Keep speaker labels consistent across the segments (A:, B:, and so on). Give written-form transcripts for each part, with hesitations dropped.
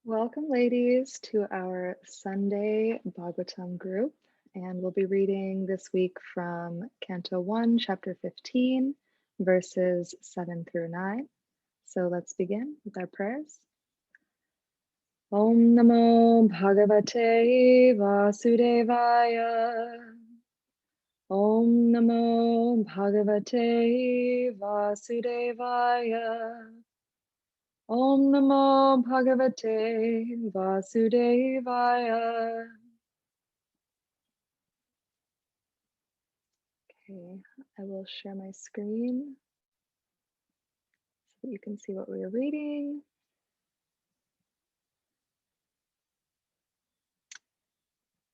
A: Welcome, ladies, to our Sunday Bhagavatam group, and we'll be reading this week from Canto 1, Chapter 15, verses 7 through 9. So let's begin with our prayers. Om Namo Bhagavate Vasudevaya. Om Namo Bhagavate Vasudevaya. Om Namo Bhagavate Vasudevaya. Okay, I will share my screen so that you can see what we are reading.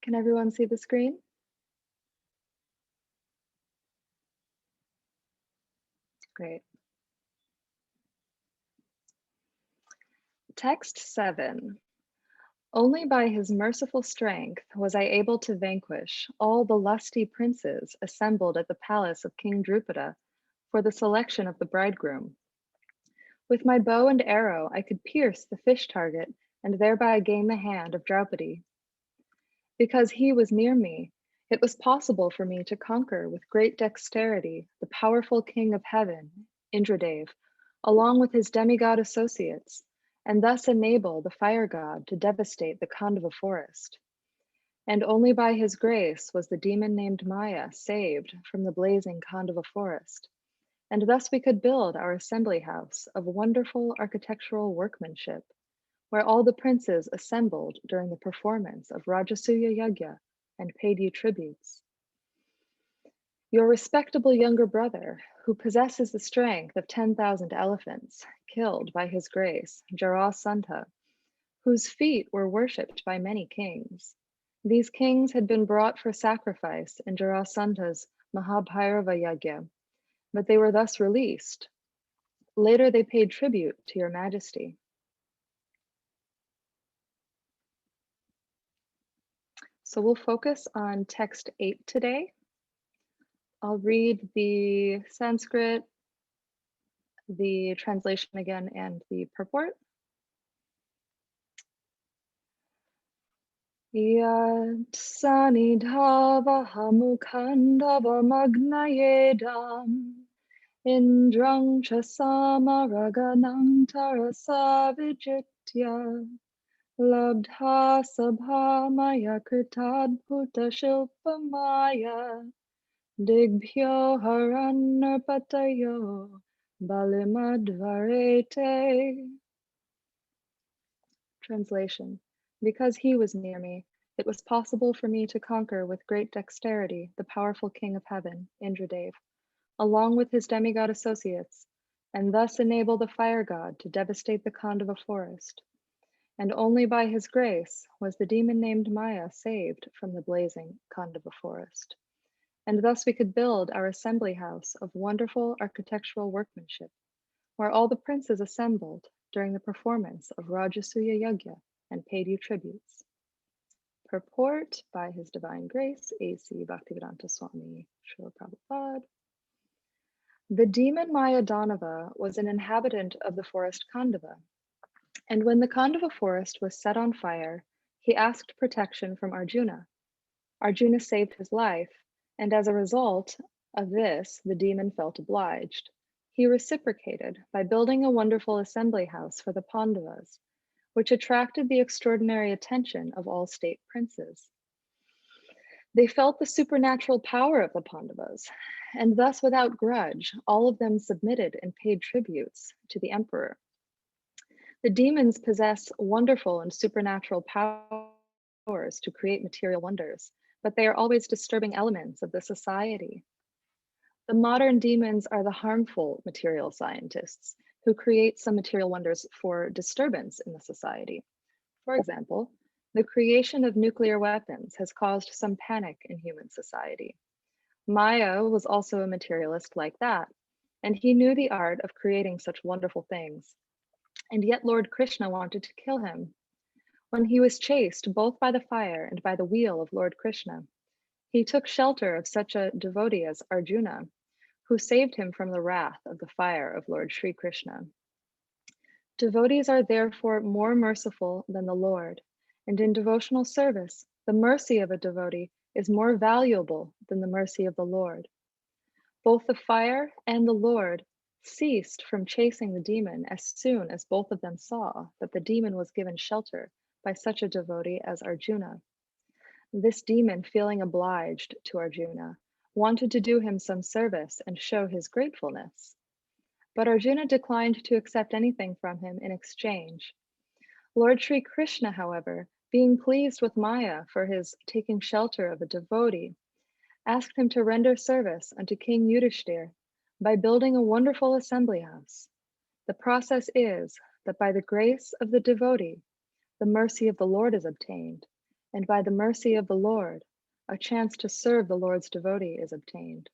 A: Can everyone see the screen? Great. Text 7. Only by his merciful strength was I able to vanquish all the lusty princes assembled at the palace of King Drupada for the selection of the bridegroom. With my bow and arrow, I could pierce the fish target and thereby gain the hand of Draupadī. Because he was near me, it was possible for me to conquer with great dexterity the powerful king of heaven, Indradeva, along with his demigod associates, and thus enable the fire god to devastate the Khāṇḍava Forest. And only by his grace was the demon named Maya saved from the blazing Khāṇḍava Forest. And thus we could build our assembly house of wonderful architectural workmanship, where all the princes assembled during the performance of Rājasūya-yajña and paid you tributes. Your respectable younger brother, who possesses the strength of 10,000 elephants, killed by his grace Jarasaṇṭha, whose feet were worshipped by many kings. These kings had been brought for sacrifice in Jarasaṇṭha's Mahābhairava-yajña, but they were thus released. Later they paid tribute to your majesty. So we'll focus on text 8 today. I'll read the Sanskrit, the translation again, and the purport. Yat sanidhava hamukhandava magnayedam indrang chasama raganang tarasa vijitya labdha sabha maya kritadbhuta shilpa maya digbhyo harannarpatayo balimadvarete. Translation. Because he was near me, it was possible for me to conquer with great dexterity the powerful king of heaven, Indradeva, along with his demigod associates, and thus enable the fire god to devastate the Khāṇḍava Forest. And only by his grace was the demon named Maya saved from the blazing Khāṇḍava Forest. And thus we could build our assembly house of wonderful architectural workmanship, where all the princes assembled during the performance of Rājasūya-yajña and paid you tributes. Purport by His Divine Grace, A.C. Bhaktivedanta Swami Srila Prabhupada. The demon Maya Danava was an inhabitant of the forest Khāṇḍava, and when the Khāṇḍava forest was set on fire, he asked protection from Arjuna. Arjuna saved his life, and as a result of this, the demon felt obliged. He reciprocated by building a wonderful assembly house for the Pandavas, which attracted the extraordinary attention of all state princes. They felt the supernatural power of the Pandavas, and thus without grudge, all of them submitted and paid tributes to the emperor. The demons possess wonderful and supernatural powers to create material wonders, but they are always disturbing elements of the society. The modern demons are the harmful material scientists who create some material wonders for disturbance in the society. For example, the creation of nuclear weapons has caused some panic in human society. Maya was also a materialist like that, and he knew the art of creating such wonderful things. And yet Lord Krishna wanted to kill him. When he was chased both by the fire and by the wheel of Lord Krishna, he took shelter of such a devotee as Arjuna, who saved him from the wrath of the fire of Lord Sri Krishna. Devotees are therefore more merciful than the Lord, and in devotional service, the mercy of a devotee is more valuable than the mercy of the Lord. Both the fire and the Lord ceased from chasing the demon as soon as both of them saw that the demon was given shelter by such a devotee as Arjuna. This demon, feeling obliged to Arjuna, wanted to do him some service and show his gratefulness. But Arjuna declined to accept anything from him in exchange. Lord Sri Krishna, however, being pleased with Maya for his taking shelter of a devotee, asked him to render service unto King Yudhishthir by building a wonderful assembly house. The process is that by the grace of the devotee, the mercy of the Lord is obtained, and by the mercy of the Lord, a chance to serve the Lord's devotee is obtained.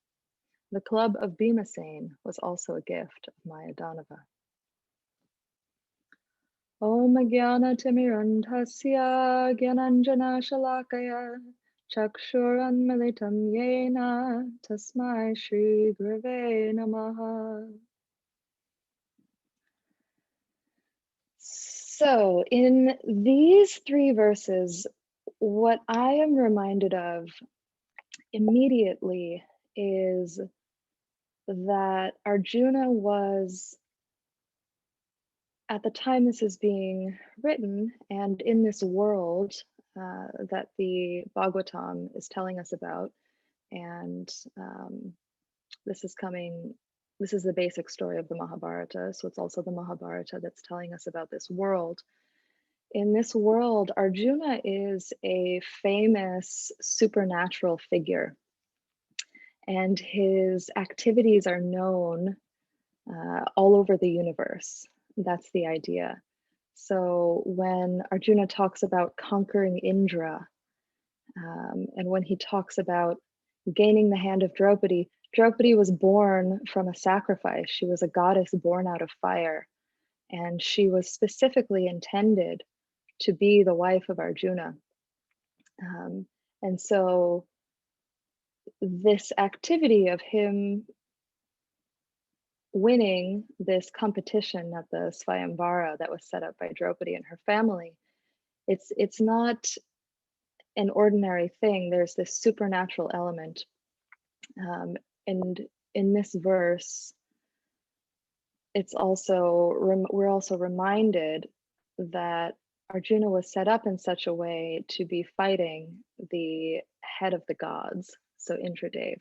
A: The club of Bhimasena was also a gift of Mayadanava. Om Jnana Timirandhasya Gyananjana Shalakaya Chakshuranmilitam Yena Tasmai Shri Gurave Namaha. So, in these three verses, what I am reminded of immediately is that Arjuna was, at the time this is being written, and in this world that the Bhagavatam is telling us about, and this is the basic story of the Mahabharata, so it's also the Mahabharata that's telling us about this world. In this world, Arjuna is a famous supernatural figure, and his activities are known all over the universe. That's the idea. So when Arjuna talks about conquering Indra, and when he talks about gaining the hand of Draupadi, Draupadi was born from a sacrifice. She was a goddess born out of fire, and she was specifically intended to be the wife of Arjuna. And so this activity of him winning this competition at the Svayamvara that was set up by Draupadi and her family, it's not an ordinary thing. There's this supernatural element. And in this verse, it's also we're also reminded that Arjuna was set up in such a way to be fighting the head of the gods, so Indradeva.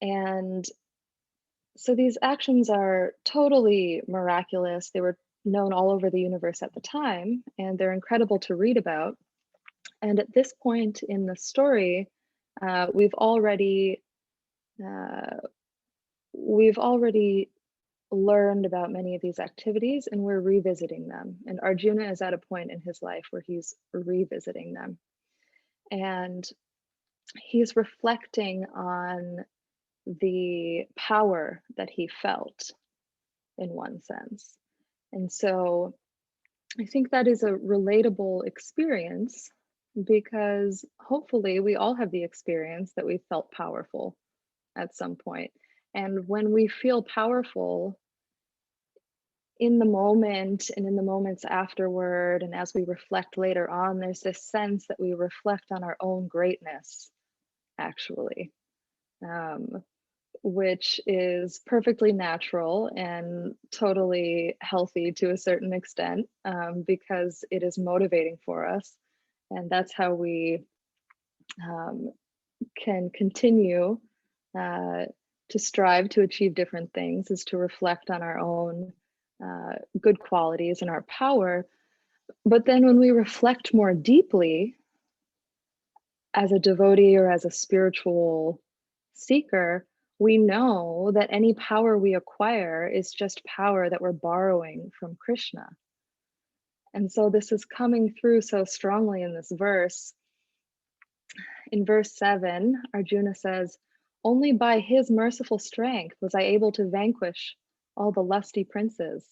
A: And so these actions are totally miraculous. They were known all over the universe at the time, and they're incredible to read about. And at this point in the story, we've already learned about many of these activities, and we're revisiting them. And Arjuna is at a point in his life where he's revisiting them. And he's reflecting on the power that he felt in one sense. And so I think that is a relatable experience, because hopefully we all have the experience that we felt powerful at some point. And when we feel powerful in the moment and in the moments afterward, and as we reflect later on, there's this sense that we reflect on our own greatness, actually, which is perfectly natural and totally healthy to a certain extent, because it is motivating for us. And that's how we can continue to strive to achieve different things, is to reflect on our own good qualities and our power. But then when we reflect more deeply as a devotee or as a spiritual seeker, we know that any power we acquire is just power that we're borrowing from Krishna. And so this is coming through so strongly in this verse. In verse 7, Arjuna says, "Only by his merciful strength was I able to vanquish all the lusty princes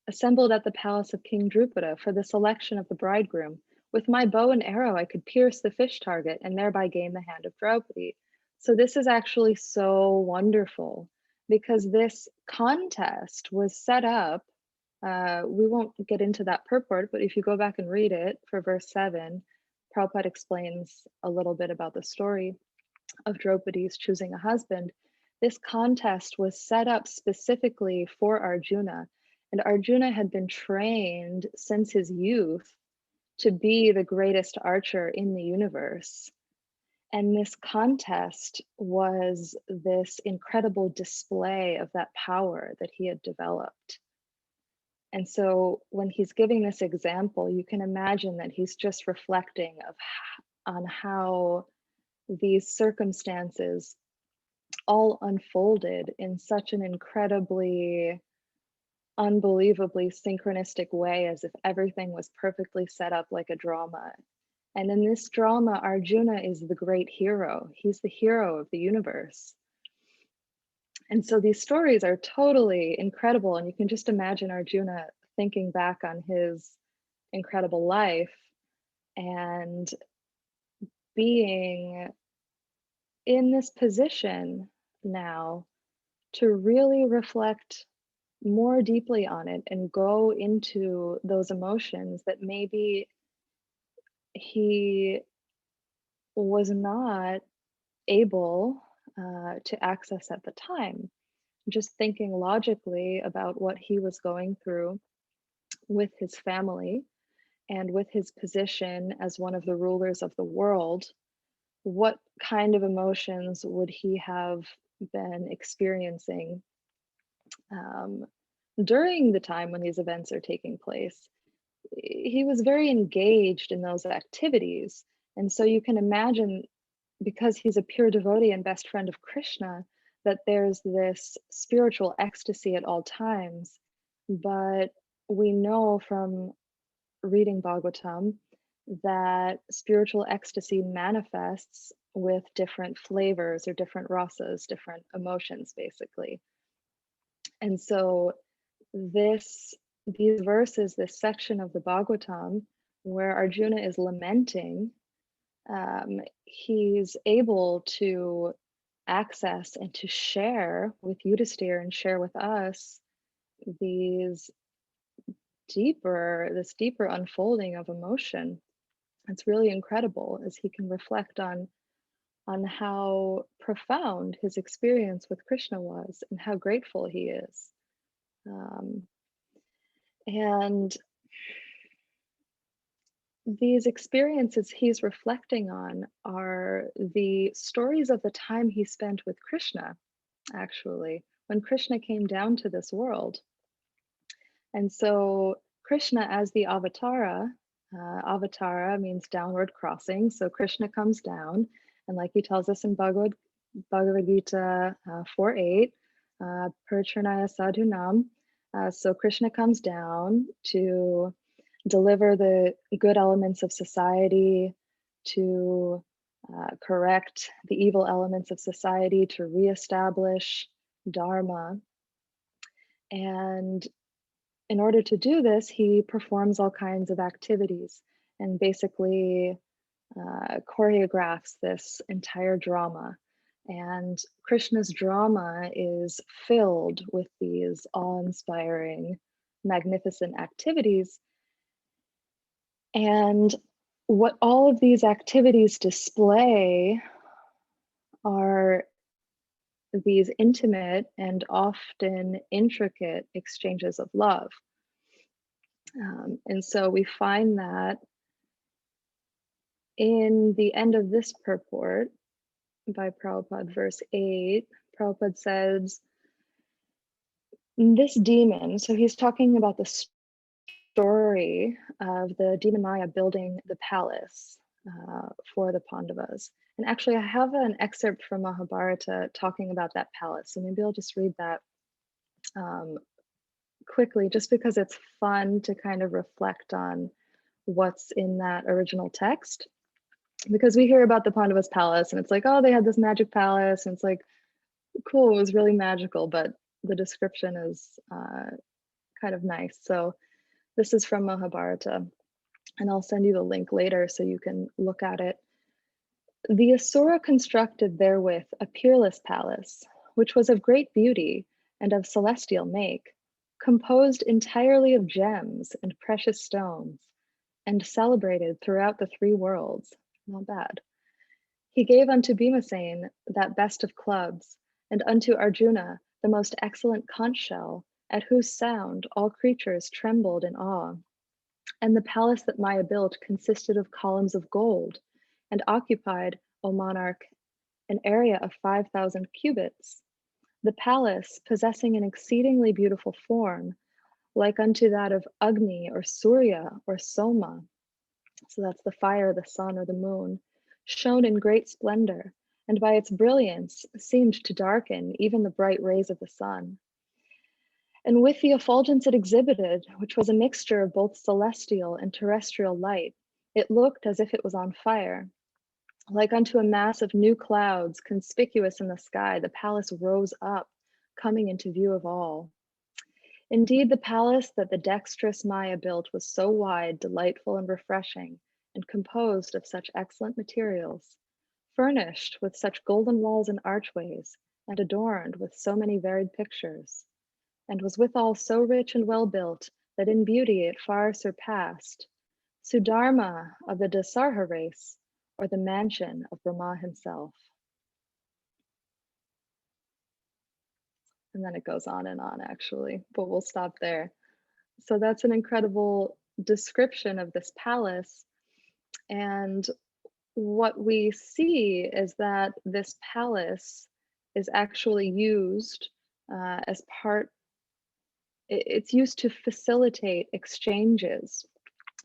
A: assembled at the palace of King Drupada for the selection of the bridegroom. With my bow and arrow, I could pierce the fish target and thereby gain the hand of Draupadi." So this is actually so wonderful. because this contest was set up. We won't get into that purport, but if you go back and read it for verse 7, Prabhupada explains a little bit about the story of Draupadi's choosing a husband. This contest was set up specifically for Arjuna, and Arjuna had been trained since his youth to be the greatest archer in the universe. And this contest was this incredible display of that power that he had developed. And so when he's giving this example, you can imagine that he's just reflecting on how these circumstances all unfolded in such an incredibly, unbelievably synchronistic way, as if everything was perfectly set up like a drama. And in this drama, Arjuna is the great hero. He's the hero of the universe. And so these stories are totally incredible. And you can just imagine Arjuna thinking back on his incredible life and being in this position now to really reflect more deeply on it and go into those emotions that maybe he was not able to access at the time. Just thinking logically about what he was going through with his family and with his position as one of the rulers of the world, what kind of emotions would he have been experiencing during the time when these events are taking place? He was very engaged in those activities. And so you can imagine, because he's a pure devotee and best friend of Krishna, that there's this spiritual ecstasy at all times. But we know from reading Bhagavatam that spiritual ecstasy manifests with different flavors or different rasas, different emotions, basically. And so these verses, this section of the Bhagavatam, where Arjuna is lamenting, he's able to access and to share with Yudhisthira and share with us this deeper unfolding of emotion. It's really incredible as he can reflect on how profound his experience with Krishna was and how grateful he is. And these experiences he's reflecting on are the stories of the time he spent with Krishna, actually, when Krishna came down to this world. And so Krishna as the avatara, avatara means downward crossing. So Krishna comes down, and like he tells us in Bhagavad Gita 4:8, Parichranaya sadhunam. So Krishna comes down to deliver the good elements of society, to correct the evil elements of society, to reestablish dharma. And in order to do this, he performs all kinds of activities and basically choreographs this entire drama. And Krishna's drama is filled with these awe-inspiring, magnificent activities. And what all of these activities display are these intimate and often intricate exchanges of love. And so we find that in the end of this purport by Prabhupada, verse 8, Prabhupada says, this demon, so he's talking about the story of the demon Maya building the palace for the Pandavas. And actually, I have an excerpt from Mahabharata talking about that palace. So maybe I'll just read that quickly, just because it's fun to kind of reflect on what's in that original text. Because we hear about the Pandavas palace and it's like, oh, they had this magic palace. And it's like, cool, it was really magical, but the description is kind of nice. So this is from Mahabharata, and I'll send you the link later so you can look at it. The Asura constructed therewith a peerless palace, which was of great beauty and of celestial make, composed entirely of gems and precious stones, and celebrated throughout the three worlds. Not bad. He gave unto Bhimasena that best of clubs, and unto Arjuna the most excellent conch shell, at whose sound all creatures trembled in awe. And the palace that Maya built consisted of columns of gold, and occupied, O monarch, an area of 5,000 cubits. The palace, possessing an exceedingly beautiful form, like unto that of Agni or Surya or Soma, so that's the fire, the sun, or the moon, shone in great splendor, and by its brilliance seemed to darken even the bright rays of the sun. And with the effulgence it exhibited, which was a mixture of both celestial and terrestrial light, it looked as if it was on fire. Like unto a mass of new clouds conspicuous in the sky, the palace rose up, coming into view of all. Indeed, the palace that the dexterous Maya built was so wide, delightful, and refreshing, and composed of such excellent materials, furnished with such golden walls and archways, and adorned with so many varied pictures, and was withal so rich and well built that in beauty it far surpassed Sudharma of the Dasarha race, or the mansion of Brahma himself. And then it goes on and on, actually, but we'll stop there. So that's an incredible description of this palace. And what we see is that this palace is actually used as part, it's used to facilitate exchanges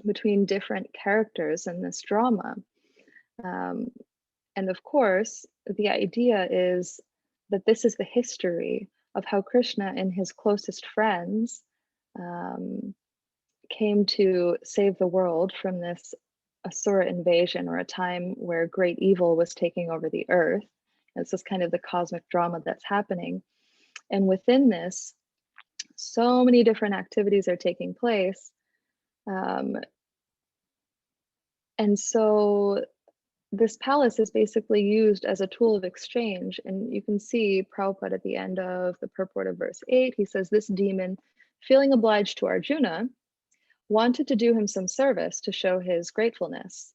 A: between different characters in this drama. And of course, the idea is that this is the history of how Krishna and his closest friends came to save the world from this Asura invasion, or a time where great evil was taking over the earth. This is kind of the cosmic drama that's happening. And within this, so many different activities are taking place. And so this palace is basically used as a tool of exchange. And you can see Prabhupada at the end of the purport of verse 8, he says, this demon, feeling obliged to Arjuna, wanted to do him some service to show his gratefulness.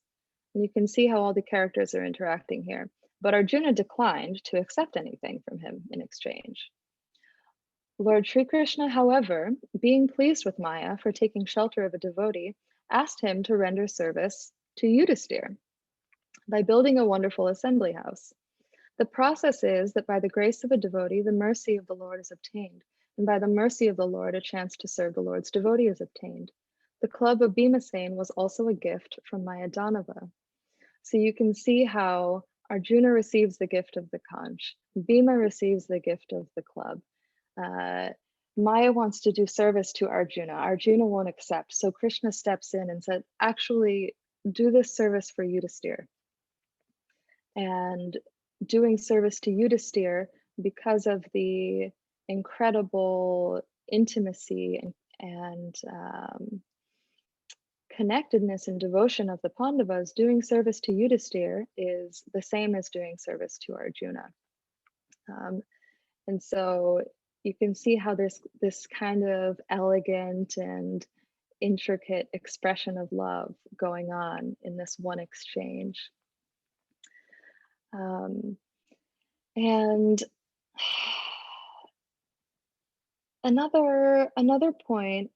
A: And you can see how all the characters are interacting here. But Arjuna declined to accept anything from him in exchange. Lord Sri Krishna, however, being pleased with Maya for taking shelter of a devotee, asked him to render service to Yudhisthira by building a wonderful assembly house. The process is that by the grace of a devotee, the mercy of the Lord is obtained, and by the mercy of the Lord, a chance to serve the Lord's devotee is obtained. The club of Bhimasena was also a gift from Mayadanava. So you can see how Arjuna receives the gift of the conch, Bhima receives the gift of the club. Maya wants to do service to Arjuna. Arjuna won't accept. So Krishna steps in and said, actually, do this service for Yudhisthira. And doing service to Yudhisthira, because of the incredible intimacy and connectedness and devotion of the Pandavas, doing service to Yudhisthira is the same as doing service to Arjuna. And so you can see how this kind of elegant and intricate expression of love going on in this one exchange. And another point,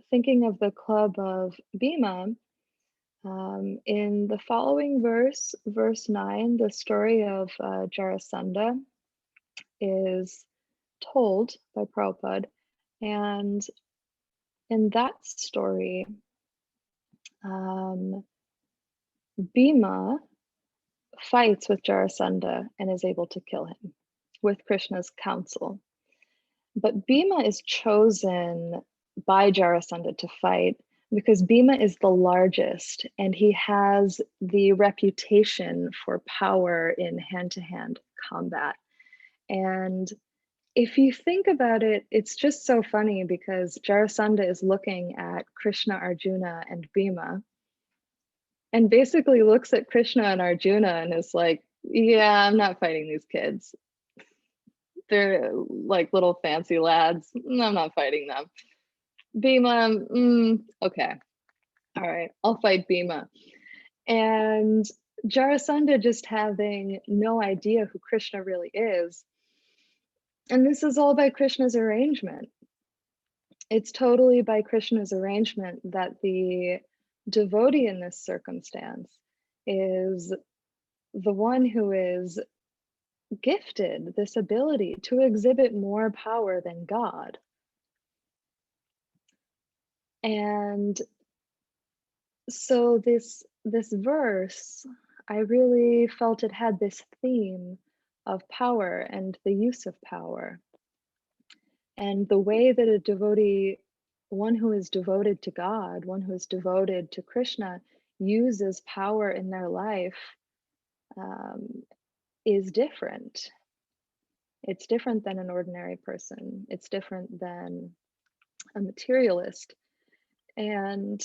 A: thinking of the club of Bhima, in the following verse, verse 9, the story of Jarasandha is told by Prabhupada. And in that story, Bhima fights with Jarasandha and is able to kill him with Krishna's counsel. But Bhima is chosen by Jarasandha to fight because Bhima is the largest and he has the reputation for power in hand-to-hand combat. And if you think about it, it's just so funny because Jarasandha is looking at Krishna, Arjuna, and Bhima and basically looks at Krishna and Arjuna and is like, yeah, I'm not fighting these kids. they're like little fancy lads. I'm not fighting them. Bhima, okay. All right, I'll fight Bhima. And Jarasandha just having no idea who Krishna really is. And this is all by Krishna's arrangement. It's totally by Krishna's arrangement that the devotee in this circumstance is the one who is gifted this ability to exhibit more power than God. And so this verse, I really felt it had this theme of power and the use of power. And the way that a devotee, one who is devoted to God, one who is devoted to Krishna, uses power in their life is different. It's different than an ordinary person. It's different than a materialist. And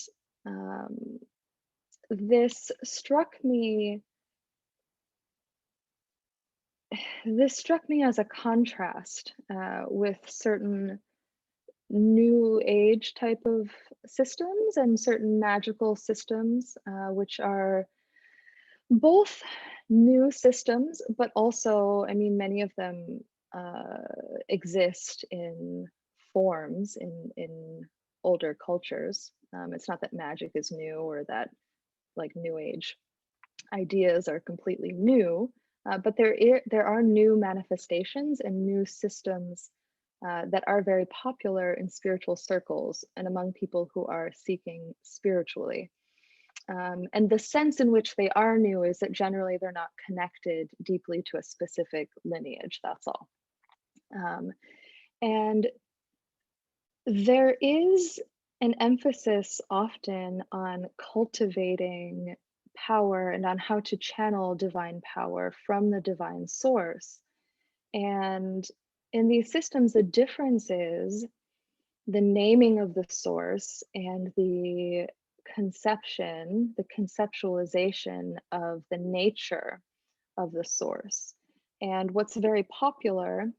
A: this struck me as a contrast with certain new age type of systems and certain magical systems, which are both new systems, but also, I mean, many of them exist in forms in older cultures. It's not that magic is new or that like new age ideas are completely new, but there are new manifestations and new systems that are very popular in spiritual circles and among people who are seeking spiritually. And the sense in which they are new is that generally they're not connected deeply to a specific lineage, that's all. And there is an emphasis often on cultivating power and on how to channel divine power from the divine source. And in these systems, the difference is the naming of the source and the conception, the conceptualization of the nature of the source. And what's very popular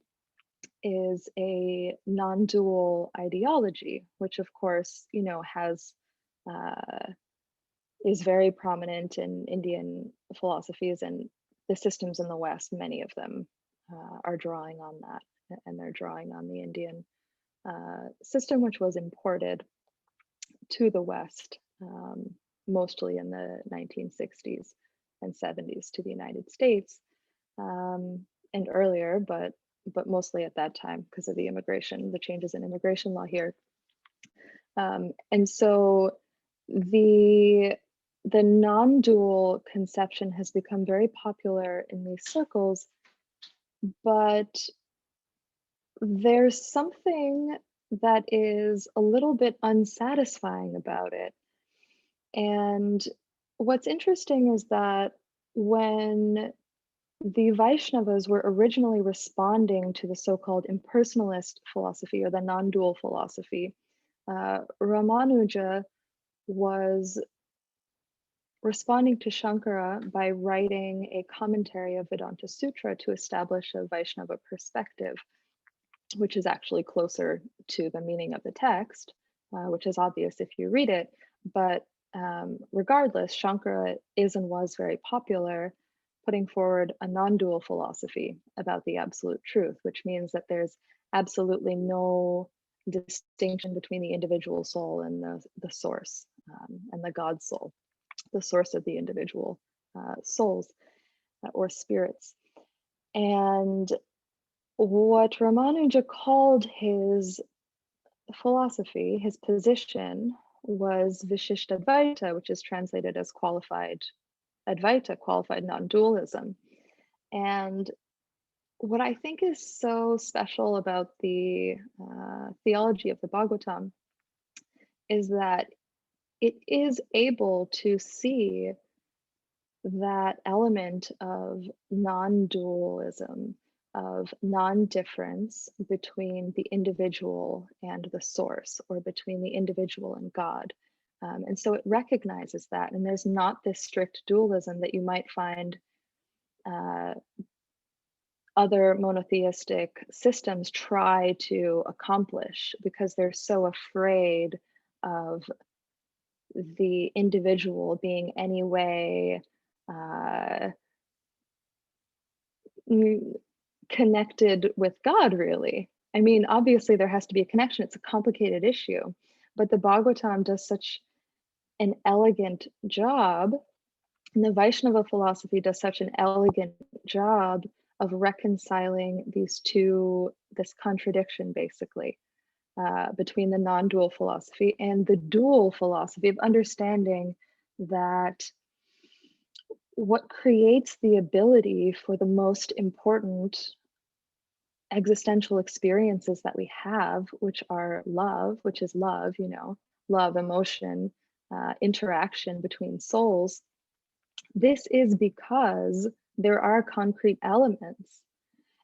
A: is a non-dual ideology, which of course, you know, has is very prominent in Indian philosophies, and the systems in the West, many of them are drawing on that, and they're drawing on the Indian system, which was imported to the West, mostly in the 1960s and 70s to the United States, and earlier, but mostly at that time because of the immigration, the changes in immigration law here. And so the non-dual conception has become very popular in these circles, but there's something that is a little bit unsatisfying about it. And what's interesting is that when the Vaishnavas were originally responding to the so-called impersonalist philosophy or the non-dual philosophy, Ramanuja was responding to Shankara by writing a commentary of Vedanta Sutra to establish a Vaishnava perspective, which is actually closer to the meaning of the text, which is obvious if you read it. But regardless, Shankara is and was very popular, putting forward a non-dual philosophy about the absolute truth, which means that there's absolutely no distinction between the individual soul and the source, and the God soul, the source of the individual souls or spirits. And what Ramanuja called his philosophy, his position, was Vishishtadvaita, which is translated as qualified Advaita, qualified non-dualism. And what I think is so special about the theology of the Bhagavatam is that it is able to see that element of non-dualism, of non-difference between the individual and the source, or between the individual and God. And so it recognizes that, and there's not this strict dualism that you might find other monotheistic systems try to accomplish, because they're so afraid of the individual being any way uh, connected with God, really. I mean, obviously, there has to be a connection. It's a complicated issue, but the Bhagavatam does such an elegant job, and the Vaishnava philosophy does such an elegant job of reconciling this contradiction, basically, between the non-dual philosophy and the dual philosophy, of understanding that what creates the ability for the most important existential experiences that we have, which are love, which is love, love, emotion, interaction between souls. This is because there are concrete elements,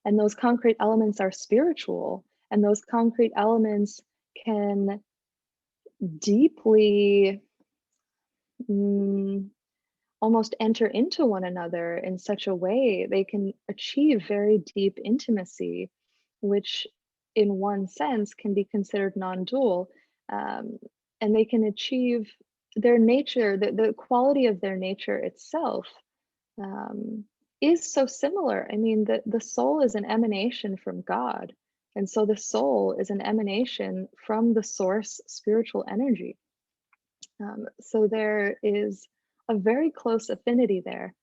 A: and those concrete elements are spiritual, and those concrete elements can deeply almost enter into one another in such a way they can achieve very deep intimacy, which in one sense can be considered non-dual. And they can achieve their nature, the quality of their nature itself um, is so similar. I mean, the soul is an emanation from God. And so the soul is an emanation from the source spiritual energy. So there is a very close affinity there.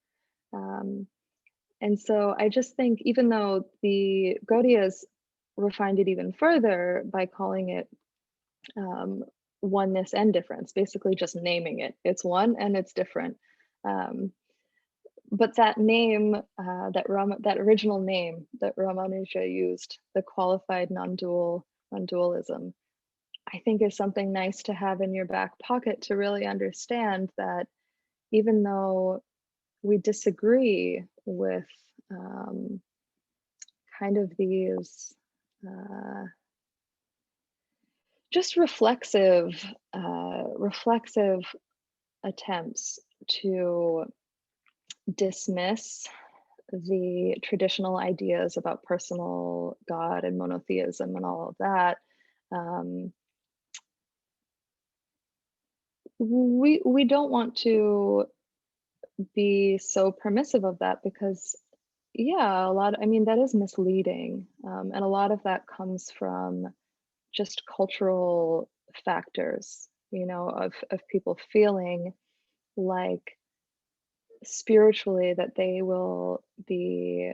A: Um, and so I just think, even though the Gaudiyas refined it even further by calling it oneness and difference, basically just naming it. It's one and it's different. But that name, that original name that Ramanuja used, the qualified non-dualism, I think is something nice to have in your back pocket, to really understand that even though we disagree with kind of these just reflexive attempts to dismiss the traditional ideas about personal God and monotheism and all of that, we don't want to be so permissive of that, because yeah, I mean, that is misleading, and a lot of that comes from just cultural factors, of people feeling like spiritually that they will be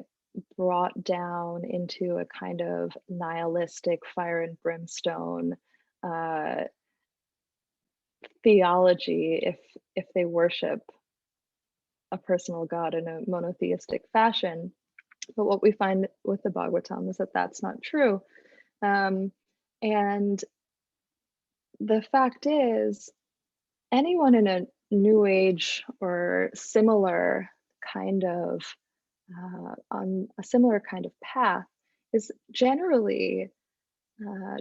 A: brought down into a kind of nihilistic fire and brimstone uh, theology if they worship a personal God in a monotheistic fashion. But what we find with the Bhagavatam is that that's not true. And the fact is, anyone in a new age or similar kind of on a similar kind of path is generally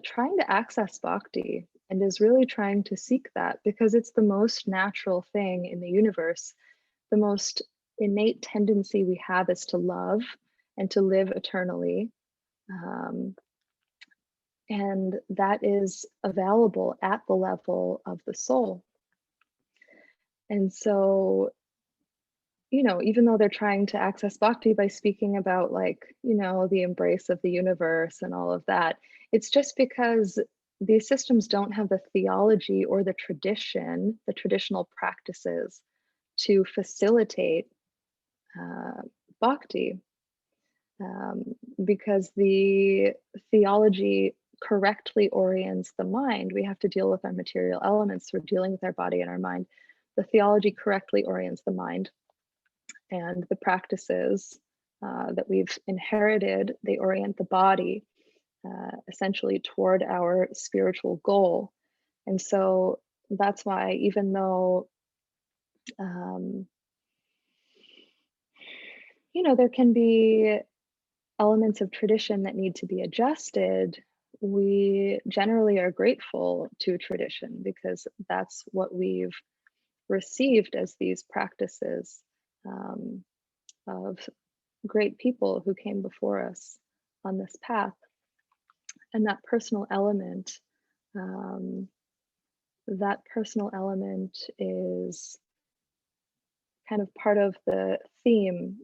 A: trying to access bhakti, and is really trying to seek that, because it's the most natural thing in the universe. The most innate tendency we have is to love and to live eternally. Um, and that is available at the level of the soul. And so, even though they're trying to access bhakti by speaking about, like, the embrace of the universe and all of that, it's just because these systems don't have the theology or the traditional practices to facilitate bhakti, because the theology correctly orients the mind. We have to deal with our material elements. We're dealing with our body and our mind. The theology correctly orients the mind, and the practices that we've inherited, they orient the body essentially toward our spiritual goal. And so that's why, even though there can be elements of tradition that need to be adjusted, we generally are grateful to tradition, because that's what we've received as these practices of great people who came before us on this path. And that personal element, um, is kind of part of the theme,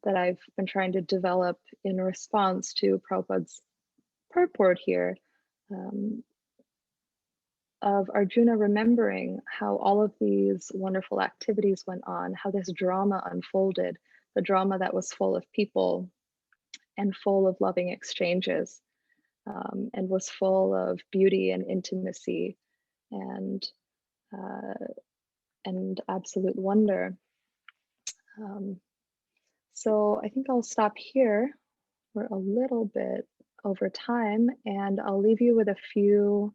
A: that I've been trying to develop in response to Prabhupada's purport here, of Arjuna remembering how all of these wonderful activities went on, how this drama unfolded, the drama that was full of people and full of loving exchanges, and was full of beauty and intimacy and uh, absolute wonder. So I think I'll stop here. We're a little bit over time, and I'll leave you with a few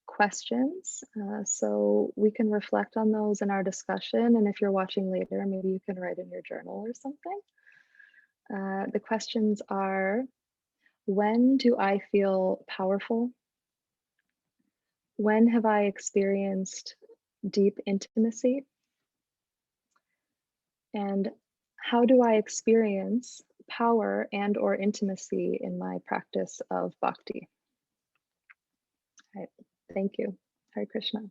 A: questions so we can reflect on those in our discussion. And if you're watching later, maybe you can write in your journal or something. The questions are: when do I feel powerful? When have I experienced deep intimacy? And how do I experience power and or intimacy in my practice of bhakti? All right, thank you. Hare Krishna.